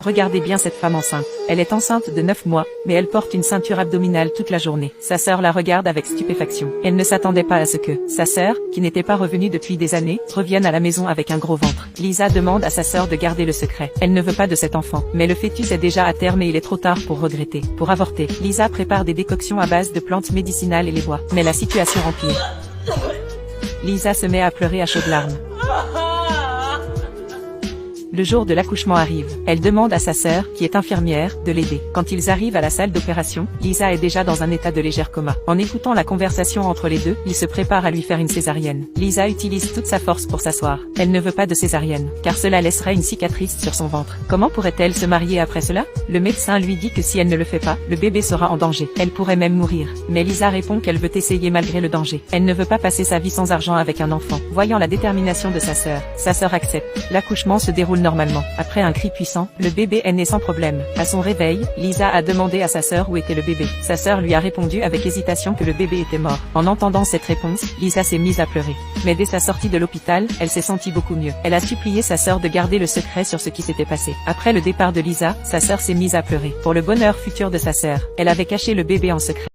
Regardez bien cette femme enceinte. Elle est enceinte de 9 mois, mais elle porte une ceinture abdominale toute la journée. Sa sœur la regarde avec stupéfaction. Elle ne s'attendait pas à ce que sa sœur, qui n'était pas revenue depuis des années, revienne à la maison avec un gros ventre. Lisa demande à sa sœur de garder le secret. Elle ne veut pas de cet enfant, mais le fœtus est déjà à terme et il est trop tard pour regretter. Pour avorter, Lisa prépare des décoctions à base de plantes médicinales et les boit. Mais la situation empire. Lisa se met à pleurer à chaudes larmes. Le jour de l'accouchement arrive. Elle demande à sa sœur, qui est infirmière, de l'aider. Quand ils arrivent à la salle d'opération, Lisa est déjà dans un état de léger coma. En écoutant la conversation entre les deux, il se prépare à lui faire une césarienne. Lisa utilise toute sa force pour s'asseoir. Elle ne veut pas de césarienne, car cela laisserait une cicatrice sur son ventre. Comment pourrait-elle se marier après cela? Le médecin lui dit que si elle ne le fait pas, le bébé sera en danger. Elle pourrait même mourir. Mais Lisa répond qu'elle veut essayer malgré le danger. Elle ne veut pas passer sa vie sans argent avec un enfant. Voyant la détermination de sa sœur accepte. L'accouchement se déroule normalement. Après un cri puissant, le bébé est né sans problème. À son réveil, Lisa a demandé à sa sœur où était le bébé. Sa sœur lui a répondu avec hésitation que le bébé était mort. En entendant cette réponse, Lisa s'est mise à pleurer. Mais dès sa sortie de l'hôpital, elle s'est sentie beaucoup mieux. Elle a supplié sa sœur de garder le secret sur ce qui s'était passé. Après le départ de Lisa, sa sœur s'est mise à pleurer. Pour le bonheur futur de sa sœur, elle avait caché le bébé en secret.